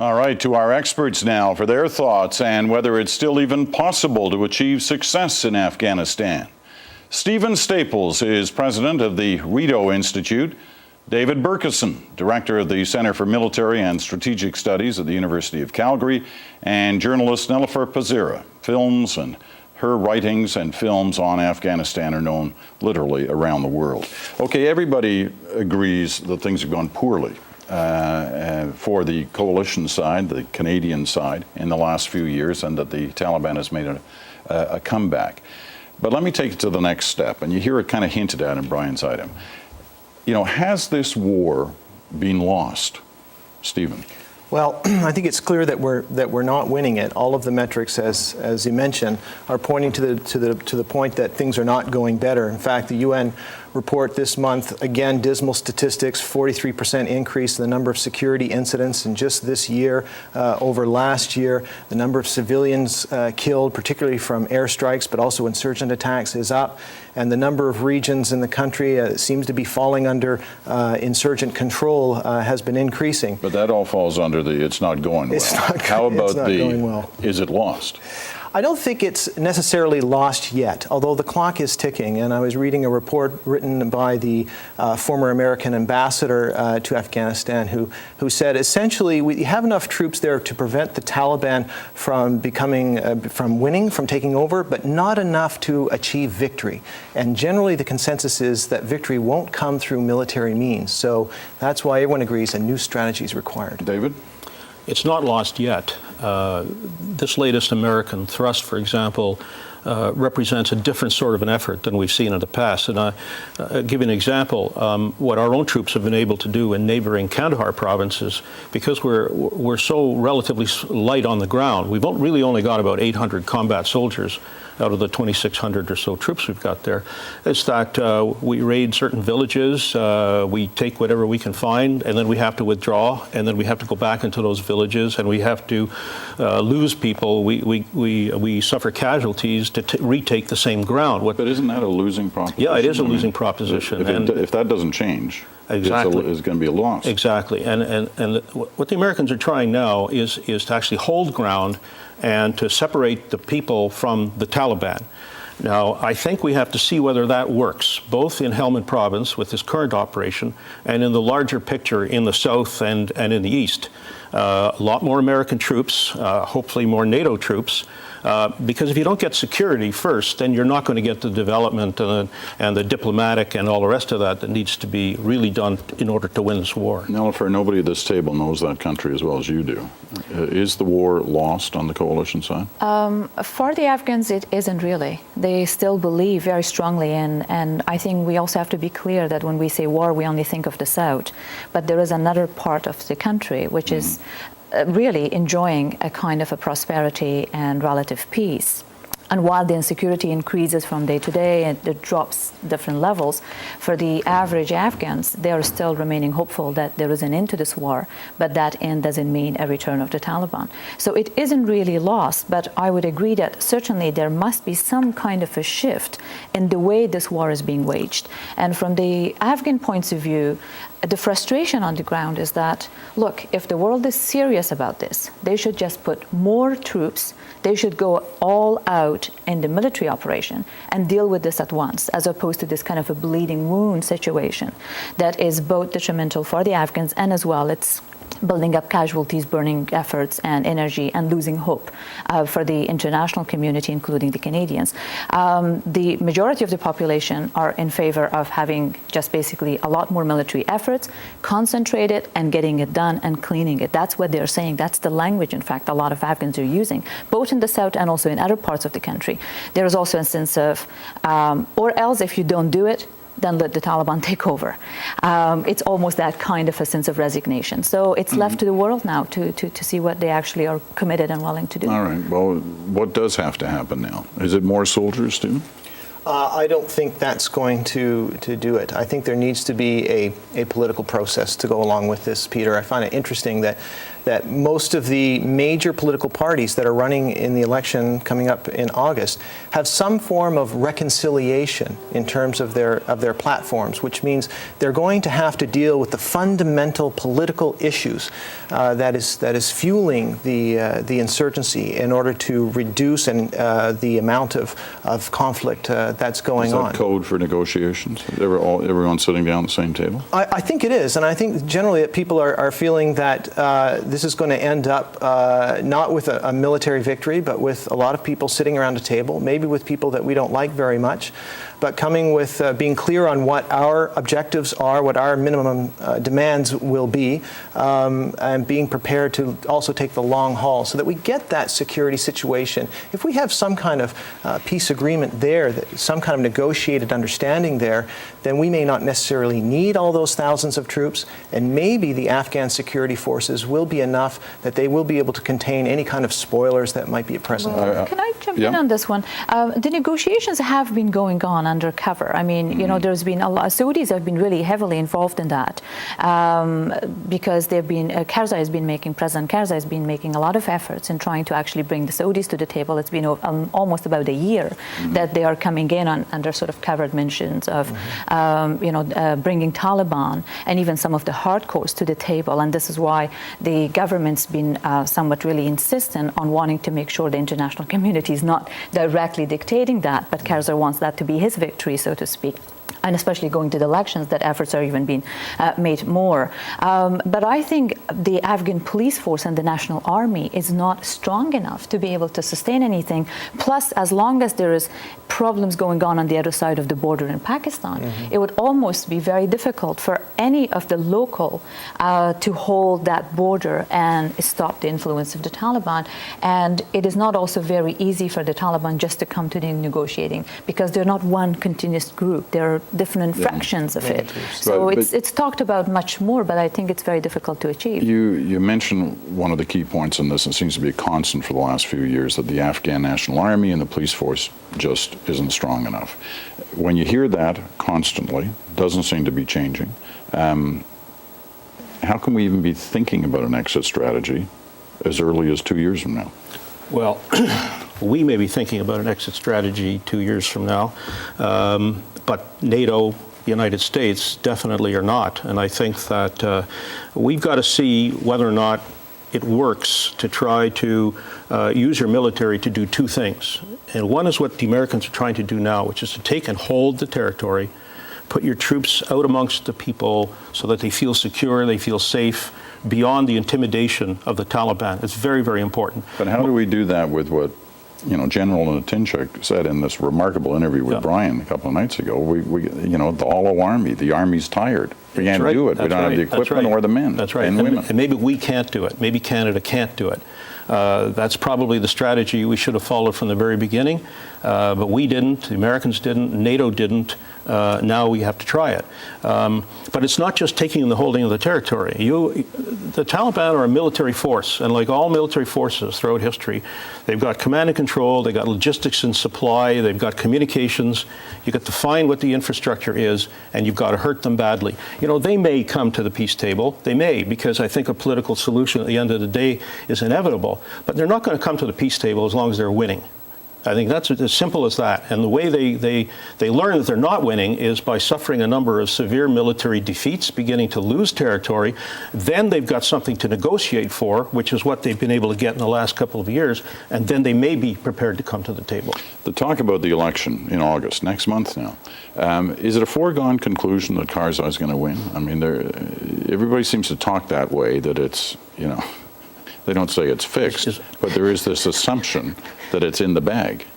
All right, to our experts now for their thoughts and whether it's still even possible to achieve success in Afghanistan. Stephen Staples is president of the Rideau Institute. David Burkeson, director of the Center for Military and Strategic Studies at the University of Calgary, and journalist Nellifer Pazira. Films and her writings and films on Afghanistan are known literally around the world. Okay, everybody agrees that things have gone poorly for the coalition side, the Canadian side, in the last few years, and that the Taliban has made a comeback. But let me take it to the next step, and you hear it kind of hinted at in Brian's item. You know, has this war been lost, Stephen? Well, I think it's clear that we're not winning it. All of the metrics, as you mentioned, are pointing to the point that things are not going better. In fact, the UN report this month, again, dismal statistics, 43% increase in the number of security incidents in just this year over last year. The number of civilians killed, particularly from airstrikes, but also insurgent attacks, is up. And the number of regions in the country seems to be falling under insurgent control has been increasing. But that all falls under the it's not going well. It's not, How about it's not going well. Is it lost? I don't think it's necessarily lost yet, although the clock is ticking. And I was reading a report written by the former American ambassador to Afghanistan who said essentially we have enough troops there to prevent the Taliban from winning, from taking over, but not enough to achieve victory. And generally the consensus is that victory won't come through military means. So that's why everyone agrees a new strategy is required. David? It's not lost yet. This latest American thrust, for example, represents a different sort of an effort than we've seen in the past. And I'll give you an example. What our own troops have been able to do in neighboring Kandahar provinces, because we're so relatively light on the ground, we've really only got about 800 combat soldiers out of the 2,600 or so troops we've got there. It's that we raid certain villages, we take whatever we can find, and then we have to withdraw, and then we have to go back into those villages, and we have to lose people. We suffer casualties to retake the same ground. But isn't that a losing proposition? Yeah, it is a losing proposition. If that doesn't change, exactly, it's going to be a loss. Exactly. And what the Americans are trying now is to actually hold ground and to separate the people from the Taliban. Now, I think we have to see whether that works, both in Helmand Province with this current operation and in the larger picture in the south and in the east. A lot more American troops, hopefully more NATO troops, because if you don't get security first, then you're not going to get the development and the diplomatic and all the rest of that needs to be really done in order to win this war. Nellifer, nobody at this table knows that country as well as you do. Is the war lost on the coalition side? For the Afghans, it isn't really. They still believe very strongly in, and I think we also have to be clear that when we say war, we only think of the South. But there is another part of the country which is really enjoying a kind of a prosperity and relative peace. And while the insecurity increases from day to day and it drops different levels, for the average Afghans, they are still remaining hopeful that there is an end to this war, but that end doesn't mean a return of the Taliban. So it isn't really lost, but I would agree that certainly there must be some kind of a shift in the way this war is being waged. And from the Afghan points of view, the frustration on the ground is that, look, if the world is serious about this, they should just put more troops, they should go all out in the military operation and deal with this at once, as opposed to this kind of a bleeding wound situation that is both detrimental for the Afghans and as well it's building up casualties, burning efforts and energy, and losing hope for the international community, including the Canadians. The majority of the population are in favor of having just basically a lot more military efforts, concentrated and getting it done and cleaning it. That's what they're saying. That's the language, in fact, a lot of Afghans are using, both in the South and also in other parts of the country. There is also a sense of, or else if you don't do it, then let the Taliban take over. It's almost that kind of a sense of resignation. So it's left to the world now to see what they actually are committed and willing to do. All right. Well, what does have to happen now? Is it more soldiers, too? I don't think that's going to do it. I think there needs to be a political process to go along with this, Peter. I find it interesting that most of the major political parties that are running in the election coming up in August have some form of reconciliation in terms of their platforms, which means they're going to have to deal with the fundamental political issues that is fueling the insurgency in order to reduce the amount of conflict that's going on. Is that code for negotiations? Everyone sitting down at the same table? I think it is, and I think generally that people are feeling that this is going to end up not with a military victory, but with a lot of people sitting around a table, maybe with people that we don't like very much, but coming with being clear on what our objectives are, what our minimum demands will be, and being prepared to also take the long haul so that we get that security situation. If we have some kind of peace agreement there, some kind of negotiated understanding there, then we may not necessarily need all those thousands of troops, and maybe the Afghan security forces will be enough that they will be able to contain any kind of spoilers that might be present. Can I jump in on this one? The negotiations have been going on undercover. I mean, you know, there's been a lot. Saudis have been really heavily involved in that because they've been. President Karzai has been making a lot of efforts in trying to actually bring the Saudis to the table. It's been almost about a year that they are coming in under sort of covered mentions of, bringing Taliban and even some of the hardcores to the table. And this is why the government's been somewhat really insistent on wanting to make sure the international community is not directly dictating that, but Karzai wants that to be his victory, so to speak. And especially going to the elections, that efforts are even being made more. But I think the Afghan police force and the national army is not strong enough to be able to sustain anything. Plus, as long as there is problems going on the other side of the border in Pakistan, it would almost be very difficult for any of the local to hold that border and stop the influence of the Taliban. And it is not also very easy for the Taliban just to come to the negotiating, because they're not one continuous group. They're different fractions of it. So it's talked about much more, but I think it's very difficult to achieve. You mentioned one of the key points in this, and seems to be a constant for the last few years, that the Afghan National Army and the police force just isn't strong enough. When you hear that constantly, doesn't seem to be changing, how can we even be thinking about an exit strategy as early as 2 years from now? Well, we may be thinking about an exit strategy 2 years from now, but NATO, the United States, definitely are not. And I think that we've got to see whether or not it works to try to use your military to do two things. And one is what the Americans are trying to do now, which is to take and hold the territory, put your troops out amongst the people so that they feel secure, they feel safe, beyond the intimidation of the Taliban. It's very, very important. But how do we do that with what General Natinchuk said in this remarkable interview with Brian a couple of nights ago? We the hollow army, the army's tired. We can't do it. We don't have the equipment or the men and women. And maybe we can't do it. Maybe Canada can't do it. That's probably the strategy we should have followed from the very beginning, but we didn't, the Americans didn't, NATO didn't. Now we have to try it. But it's not just taking and the holding of the territory. The Taliban are a military force, and like all military forces throughout history, they've got command and control, they've got logistics and supply, they've got communications. You've got to find what the infrastructure is, and you've got to hurt them badly. They may come to the peace table. They may, because I think a political solution at the end of the day is inevitable. But they're not going to come to the peace table as long as they're winning. I think that's as simple as that. And the way they learn that they're not winning is by suffering a number of severe military defeats, beginning to lose territory. Then they've got something to negotiate for, which is what they've been able to get in the last couple of years. And then they may be prepared to come to the table. The talk about the election in August, next month now, is it a foregone conclusion that Karzai is going to win? I mean, everybody seems to talk that way, that it's, they don't say it's fixed, but there is this assumption that it's in the bag.